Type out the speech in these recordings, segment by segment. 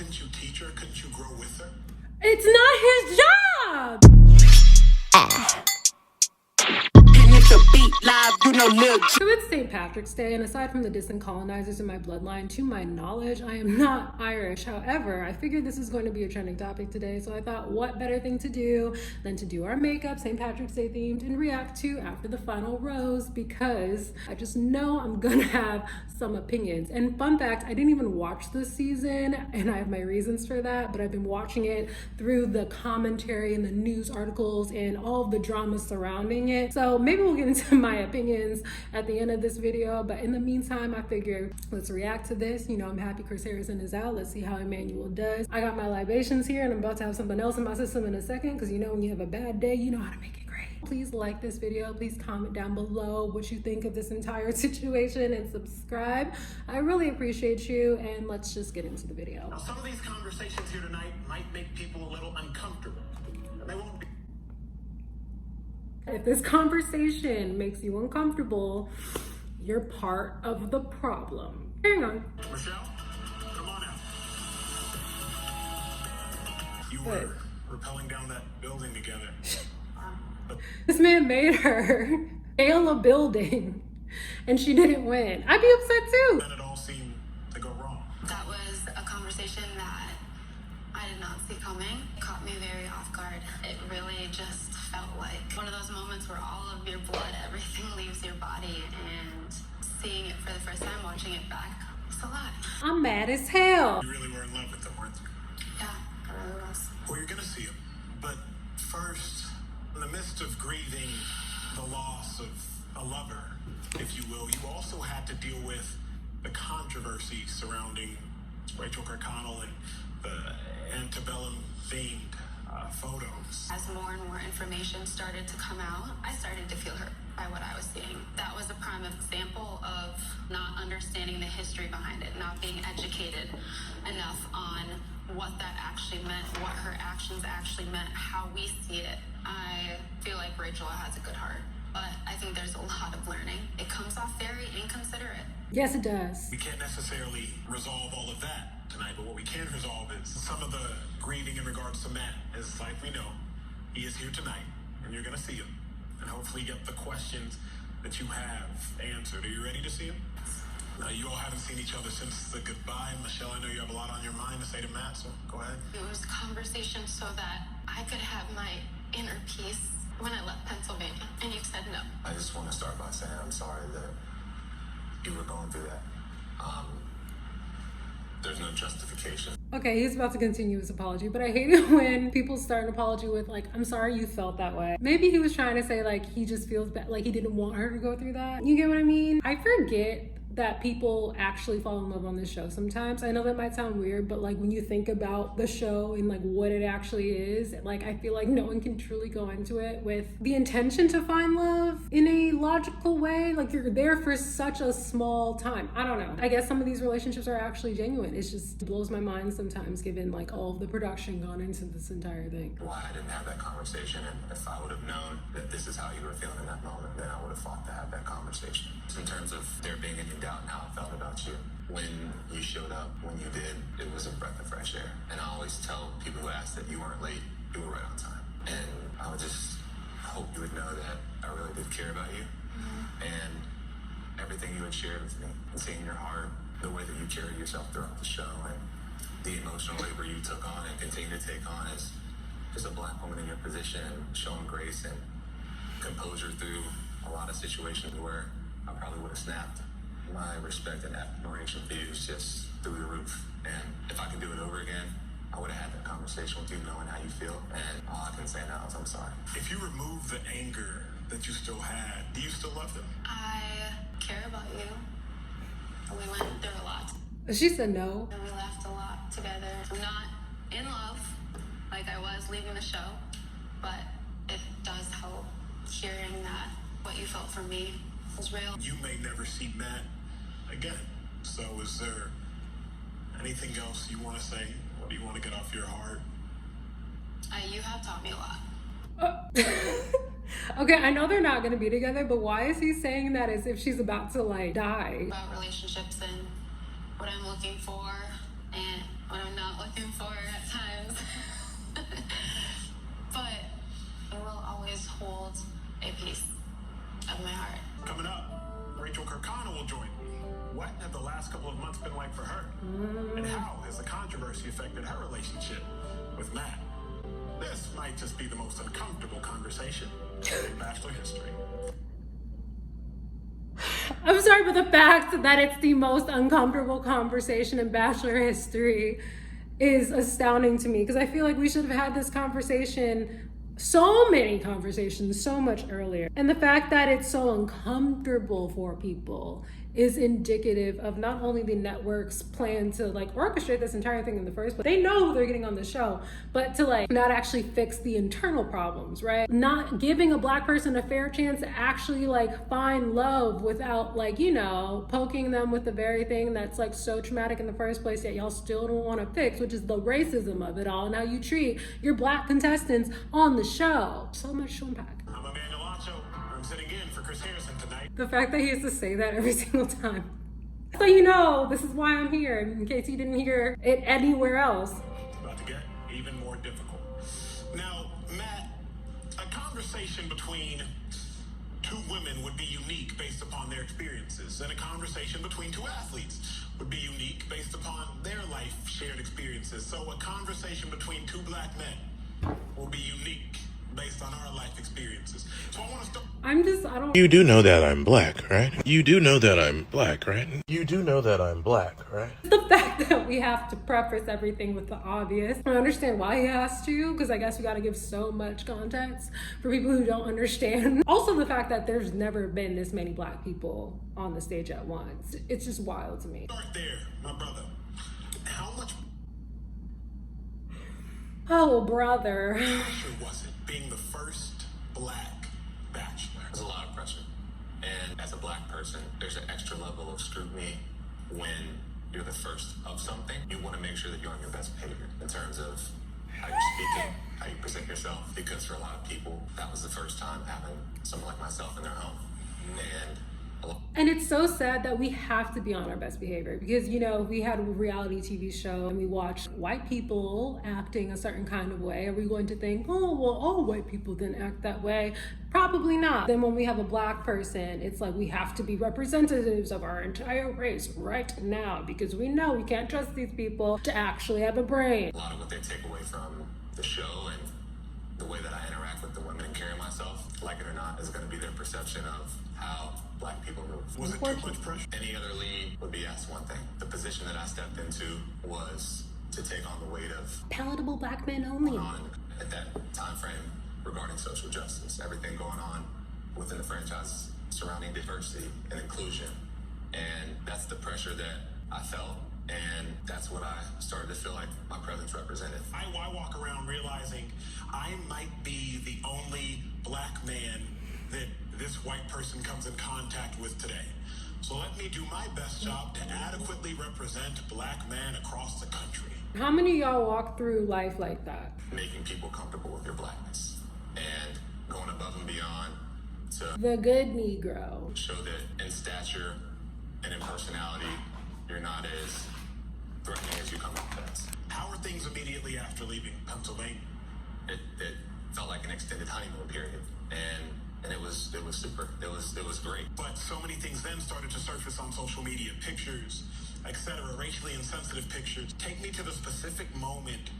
couldn't you teach her? Couldn't you grow with her? It's not his job. So it's St. Patrick's Day, and aside from the distant colonizers in my bloodline, to my knowledge, I am not Irish. However, I figured this is going to be a trending topic today, so I thought what better thing to do than to do our makeup, St. Patrick's Day themed, and react to After the Final Rose, because I just know I'm gonna have some opinions. And fun fact, I didn't even watch this season, and I have my reasons for that, but I've been watching it through the commentary and the news articles and all of the drama surrounding it. So maybe we'll get into my opinions at the end of this video, but in the meantime, I figured let's react to this. You know, I'm happy Chris Harrison is out. Let's see how Emmanuel does. I got my libations here, and I'm about to have something else in my system in a second, because you know when you have a bad day, you know how to make it great. Please like this video. Please comment down below what you think of this entire situation, and subscribe. I really appreciate you, and let's just get into the video. Now, some of these conversations here tonight might make people a little uncomfortable, and they won't be. If this conversation makes you uncomfortable, you're part of the problem. Hang on. Michelle, come on out. You were rappelling down that building together. This man made her scale a building, and she didn't win. I'd be upset too. Then it all seemed to go wrong. That was a conversation that I did not see coming. It caught me very off guard. It really just felt like one of those moments where all of your blood, everything leaves your body, and seeing it for the first time, watching it back, it's a lot. I'm mad as hell. You really were in love with them, weren't you? Yeah, I really was. Well, you're gonna see him. But first, in the midst of grieving the loss of a lover, if you will, you also had to deal with the controversy surrounding Rachel Kirkconnell and the antebellum themed photos. As more and more information started to come out, I started to feel hurt by what I was seeing. That was a prime example of not understanding the history behind it, not being educated enough on what that actually meant, what her actions actually meant, how we see it. I feel like Rachel has a good heart, but I think there's a lot of learning. It comes off very inconsiderate. Yes, it does. We can't necessarily resolve all of that tonight, but what we can resolve is some of the grieving in regards to Matt. Is like we know, he is here tonight, and you're gonna see him, and hopefully get the questions that you have answered. Are you ready to see him? You all haven't seen each other since the goodbye. Michelle, I know you have a lot on your mind to say to Matt, so go ahead. It was conversation so that I could have my inner peace when I left Pennsylvania, and you said no. I just want to start by saying I'm sorry that you were going through that. There's no justification. Okay, he's about to continue his apology, but I hate it when people start an apology with like, I'm sorry you felt that way. Maybe he was trying to say like he just feels bad, like he didn't want her to go through that. You get what I mean? I forget that people actually fall in love on this show sometimes. I know that might sound weird, but like when you think about the show and like what it actually is, like I feel like no one can truly go into it with the intention to find love in a logical way. Like you're there for such a small time. I don't know. I guess some of these relationships are actually genuine. It just blows my mind sometimes given like all of the production gone into this entire thing. Why I didn't have that conversation, and if I would have known that this is how you were feeling in that moment, then I would have fought to have that conversation. In terms of there being any doubt in how I felt about you, when you showed up, when you did, it was a breath of fresh air. And I always tell people who ask that you weren't late, you were right on time. And I would just hope you would know that I really did care about you. And everything you had shared with me, and seeing your heart, the way that you carried yourself throughout the show, and the emotional labor you took on and continue to take on as a black woman in your position, showing grace and composure through a lot of situations where I probably would have snapped. My respect and admiration for you is just through the roof. And if I could do it over again, I would have had that conversation with you, knowing how you feel. And all I can say now is I'm sorry. If you remove the anger that you still had, do you still love them? I care about you. We went through a lot. She said no. And we laughed a lot together. I'm not in love like I was leaving the show, but it does help hearing that what you felt for me was real. You may never see Matt again. So is there anything else you want to say? What do you want to get off your heart? You have taught me a lot. Okay, I know they're not going to be together, but why is he saying that as if she's about to like die? About relationships and what I'm looking for and what I'm not looking for at times. But I will always hold a piece of my heart. Coming up, Rachel Kirkconnell will join me. What have the last couple of months been like for her? And how has the controversy affected her relationship with Matt? This might just be the most uncomfortable conversation in Bachelor history. I'm sorry, but the fact that it's the most uncomfortable conversation in Bachelor history is astounding to me, because I feel like we should have had this conversation, so many conversations, so much earlier. And the fact that it's so uncomfortable for people is indicative of not only the network's plan to like orchestrate this entire thing in the first place. They know who they're getting on the show, but to like not actually fix the internal problems, right? Not giving a Black person a fair chance to actually like find love without like, you know, poking them with the very thing that's like so traumatic in the first place that y'all still don't want to fix, which is the racism of it all, and how you treat your Black contestants on the show. So much to unpack. I'm Emmanuel Acho. I'm sitting in for Chris Harrison tonight. The fact that he has to say that every single time. So you know, this is why I'm here, in case you didn't hear it anywhere else. It's about to get even more difficult. Now, Matt, a conversation between two women would be unique based upon their experiences, and a conversation between two athletes would be unique based upon their life shared experiences. So a conversation between two Black men will be unique based on our life experiences. So I want to start. You do know that I'm Black, right? You do know that I'm Black, right? You do know that I'm Black, right? The fact that we have to preface everything with the obvious. I understand why he has to, because I guess we got to give so much context for people who don't understand. Also, the fact that there's never been this many Black people on the stage at once. It's just wild to me. Start there, my brother. How much Oh, brother. pressure was it being the first Black Bachelor? There's a lot of pressure. And as a Black person, there's an extra level of scrutiny when you're the first of something. You want to make sure that you're on your best behavior in terms of how you're speaking, how you present yourself. Because for a lot of people, that was the first time having someone like myself in their home. And it's so sad that we have to be on our best behavior, because, you know, we had a reality TV show and we watched white people acting a certain kind of way. Are we going to think, oh, well, all white people didn't act that way? Probably not. Then when we have a Black person, it's like we have to be representatives of our entire race right now, because we know we can't trust these people to actually have a brain. A lot of what they take away from the show and the way that I interact with the women and carry myself, like it or not, is going to be their perception of how Black people move. Was it too much pressure? Any other lead would be asked one thing. The position that I stepped into was to take on the weight of Palatable Black men only. on at that time frame regarding social justice, everything going on within the franchise surrounding diversity and inclusion. And that's the pressure that I felt, and that's what I started to feel like my presence represented. I walk around realizing I might be the only Black man that this white person comes in contact with today. So let me do my best job to adequately represent Black men across the country. How many of y'all walk through life like that? Making people comfortable with your Blackness and going above and beyond to The good Negro. show that in stature and in personality, you're not as threatening as you come off as. How are things immediately after leaving Pennsylvania? It felt like an extended honeymoon period, and it was super. It was great. But so many things then started to surface on social media, pictures, etc., racially insensitive pictures. Take me to the specific moment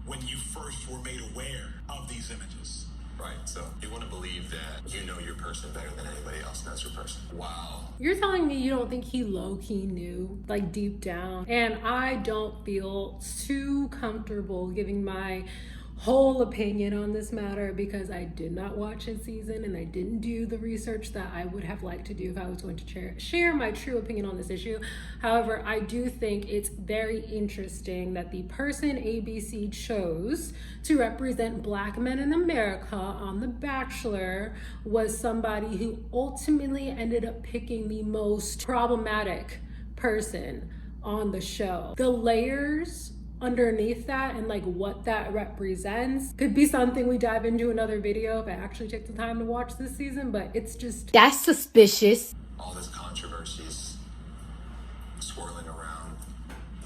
when you first were made aware of these images. Right, so you want to believe that you know your person better than anybody else knows your person. Wow. You're telling me you don't think he low-key knew, like deep down? And I don't feel too comfortable giving my whole opinion on this matter, because I did not watch his season and I didn't do the research that I would have liked to do if I was going to share my true opinion on this issue. However, I do think it's very interesting that the person ABC chose to represent Black men in America on The Bachelor was somebody who ultimately ended up picking the most problematic person on the show. The layers underneath that and like what that represents could be something we dive into another video if I actually take the time to watch this season, but it's just, that's suspicious. All this controversies swirling around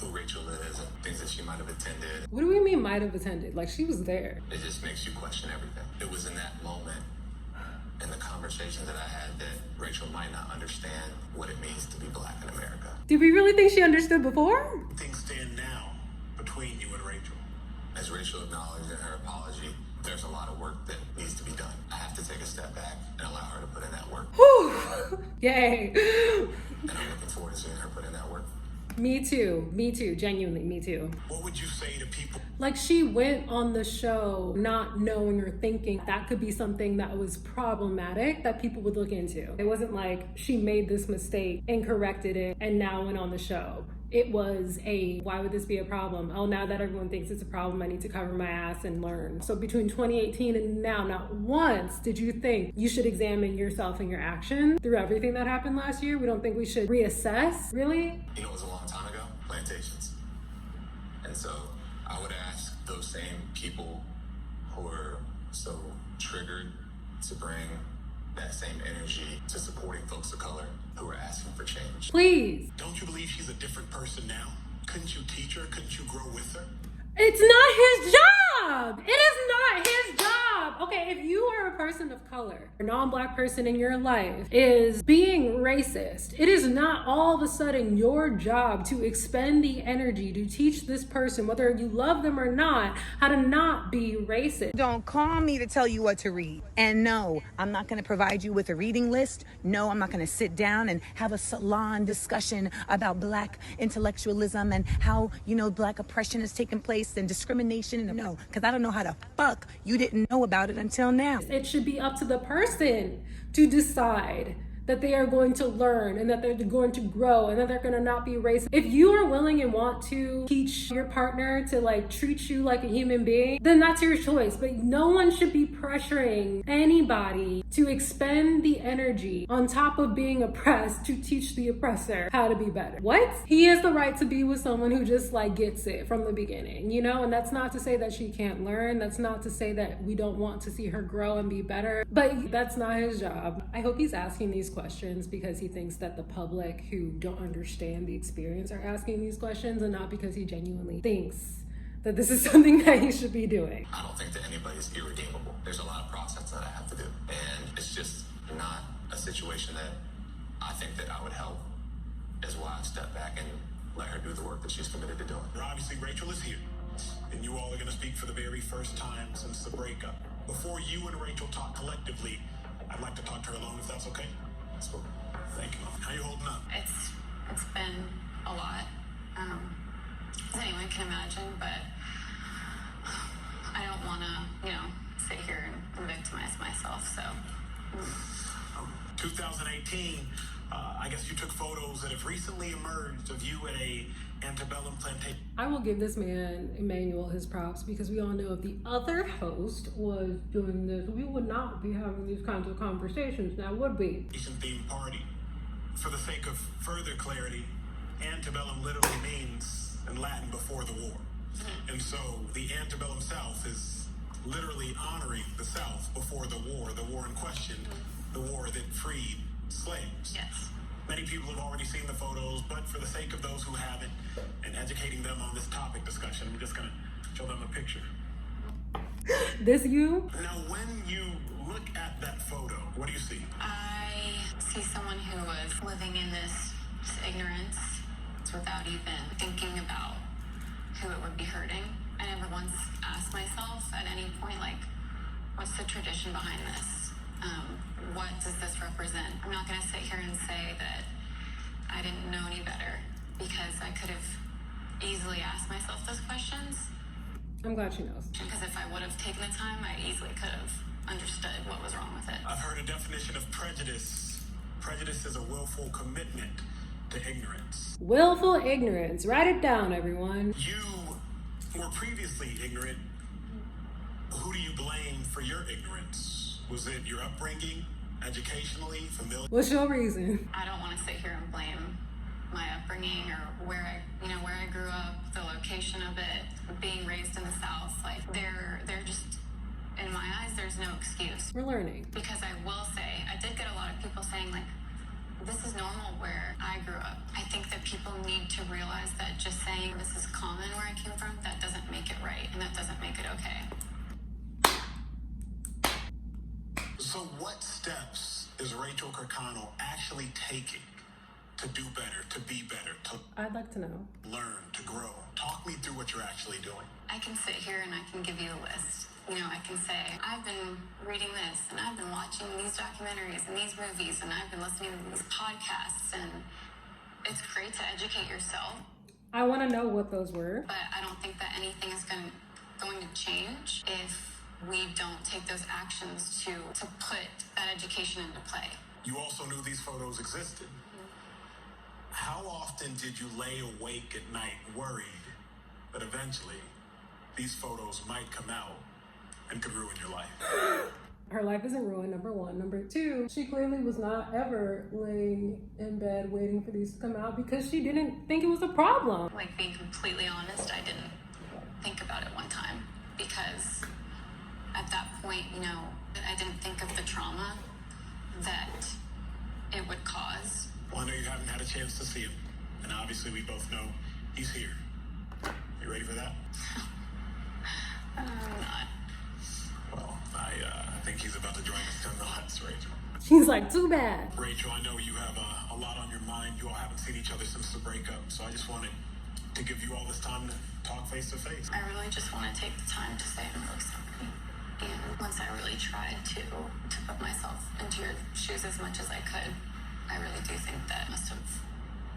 who Rachel is and things that she might have attended. What do we mean might have attended? Like, she was there. It just makes you question everything. It was in that moment, in the conversations that I had, that Rachel might not understand what it means to be black in America. Did we really think she understood before? Things stand now between you and Rachel. As Rachel acknowledged in her apology, there's a lot of work that needs to be done. I have to take a step back and allow her to put in that work. Whew. Yay. And I'm looking forward to seeing her put in that work. Me too, genuinely, me too. What would you say to people? Like, she went on the show not knowing or thinking that could be something that was problematic that people would look into. It wasn't like she made this mistake and corrected it and now went on the show. It was why would this be a problem? Oh, now that everyone thinks it's a problem, I need to cover my ass and learn. So between 2018 and now, not once did you think you should examine yourself and your action through everything that happened last year. We don't think we should reassess, really? You know, it was a long time ago, plantations. And so I would ask those same people who are so triggered to bring that same energy to supporting folks of color who are asking for change. Please. Don't you believe she's a different person now? Couldn't you teach her? Couldn't you grow with her? It's not his job. It is not his job. Okay, if you are a person of color, a non-black person in your life is being racist, it is not all of a sudden your job to expend the energy to teach this person, whether you love them or not, how to not be racist. Don't call me to tell you what to read. And no, I'm not going to provide you with a reading list. No, I'm not going to sit down and have a salon discussion about black intellectualism and how, black oppression has taken place and discrimination. No, because I don't know how the fuck you didn't know about it until now. It should be up to the person to decide that they are going to learn and that they're going to grow and that they're going to not be racist. If you are willing and want to teach your partner to treat you like a human being, then that's your choice. But no one should be pressuring anybody to expend the energy on top of being oppressed to teach the oppressor how to be better. What? He has the right to be with someone who just gets it from the beginning, and that's not to say that she can't learn. That's not to say that we don't want to see her grow and be better, but that's not his job. I hope he's asking these questions because he thinks that the public who don't understand the experience are asking these questions, and not because he genuinely thinks that this is something that he should be doing. I don't think that anybody's irredeemable. There's a lot of process that I have to do. And it's just not a situation that I think that I would help, is why I step back and let her do the work that she's committed to doing. Obviously, Rachel is here, and you all are going to speak for the very first time since the breakup. Before you and Rachel talk collectively, I'd like to talk to her alone, if that's okay. Thank you. How you holding up? It's been a lot, as anyone can imagine, but I don't want to, sit here and victimize myself, so. 2018, I guess you took photos that have recently emerged of you at a antebellum plantation. I will give this man, Emmanuel, his props, because we all know if the other host was doing this, we would not be having these kinds of conversations now, would we? Themed party. For the sake of further clarity, antebellum literally means in Latin before the war. And so the antebellum South is literally honoring the South before the war in question, the war that freed slaves. Yes. Many people have already seen the photos, but for the sake of those who haven't and educating them on this topic discussion, I'm just going to show them a picture. This you? Now, when you look at that photo, what do you see? I see someone who was living in this ignorance without even thinking about who it would be hurting. I never once asked myself at any point, what's the tradition behind this? What does this represent? I'm not going to sit here and say that I didn't know any better, because I could have easily asked myself those questions. I'm glad she knows. Because if I would have taken the time, I easily could have understood what was wrong with it. I've heard a definition of prejudice. Prejudice is a willful commitment to ignorance. Willful ignorance. Write it down, everyone. You were previously ignorant. Who do you blame for your ignorance? Was it your upbringing, educationally, familiar? What's your reason? I don't want to sit here and blame my upbringing or where I grew up, the location of it, being raised in the South. They're just, in my eyes, there's no excuse. We're learning. Because I will say, I did get a lot of people saying This is normal where I grew up. I think that people need to realize that just saying this is common where I came from, that doesn't make it right, and that doesn't make it okay. So what steps is Rachel Kirkconnell actually taking to do better, to be better, to I'd like to know. learn, to grow? Talk me through what you're actually doing. I can sit here and I can give you a list. You know, I can say, I've been reading this, and I've been watching these documentaries and these movies, and I've been listening to these podcasts, and it's great to educate yourself. I want to know what those were. But I don't think that anything is going to change if we don't take those actions to put that education into play. You also knew these photos existed. How often did you lay awake at night worried that eventually these photos might come out and could ruin your life? Her life isn't ruined, number one. Number two, she clearly was not ever laying in bed waiting for these to come out because she didn't think it was a problem. Like, being completely honest, I didn't think about it one time because at that point, you know, I didn't think of the trauma that it would cause. Well, I know you haven't had a chance to see him, and obviously we both know he's here. You ready for that? I'm not. Well, I think he's about to join us in the huts, Rachel. She's like, too bad. Rachel, I know you have a lot on your mind. You all haven't seen each other since the breakup, so I just wanted to give you all this time to talk face to face. I really just want to take the time to say I'm really sorry. And once I really tried to put myself into your shoes as much as I could, I really do think that must have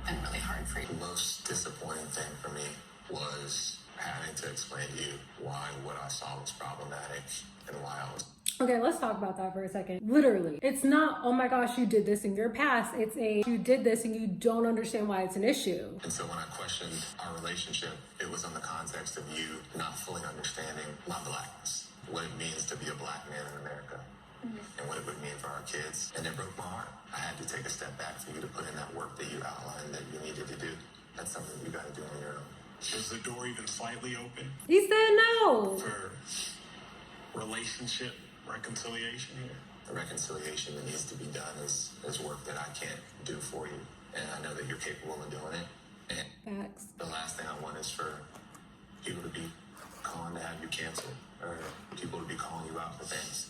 been really hard for you. The most disappointing thing for me was having to explain to you why what I saw was problematic and why I was... Okay, let's talk about that for a second. Literally, it's not, oh my gosh, you did this in your past. It's you did this and you don't understand why it's an issue. And so when I questioned our relationship, it was in the context of you not fully understanding my blackness, what it means to be a black man in America, and what it would mean for our kids. And it broke my heart. I had to take a step back for you to put in that work that you outlined that you needed to do. That's something you got to do on your own. Is the door even slightly open He said no. for relationship reconciliation here? The reconciliation that needs to be done is work that I can't do for you. And I know that you're capable of doing it. And Facts. the last thing I want is for people to be calling to have you canceled or people to be calling you out for things.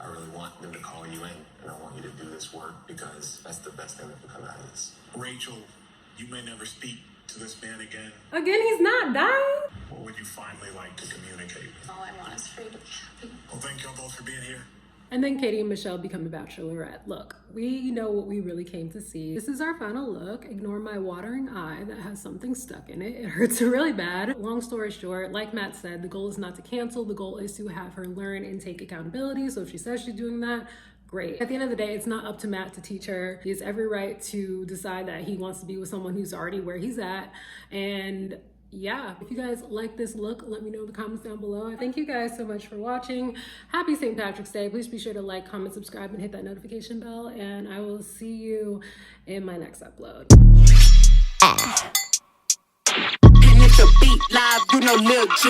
I really want them to call you in, and I want you to do this work because that's the best thing that can come out of this. Rachel, you may never speak to this man again. Again, he's not dying. What would you finally like to communicate? All I want is for you to be happy. Well, thank y'all both for being here. And then Katie and Michelle become a bachelorette. Look, we know what we really came to see. This is our final look. Ignore my watering eye that has something stuck in it. It hurts really bad. Long story short, like Matt said, the goal is not to cancel. The goal is to have her learn and take accountability. So if she says she's doing that, great. At the end of the day, it's not up to Matt to teach her. He has every right to decide that he wants to be with someone who's already where he's at. And yeah, if you guys like this look, let me know in the comments down below. Thank you guys so much for watching. Happy St. Patrick's Day. Please be sure to like, comment, subscribe, and hit that notification bell. And I will see you in my next upload. And if the beat live, you know, Lil J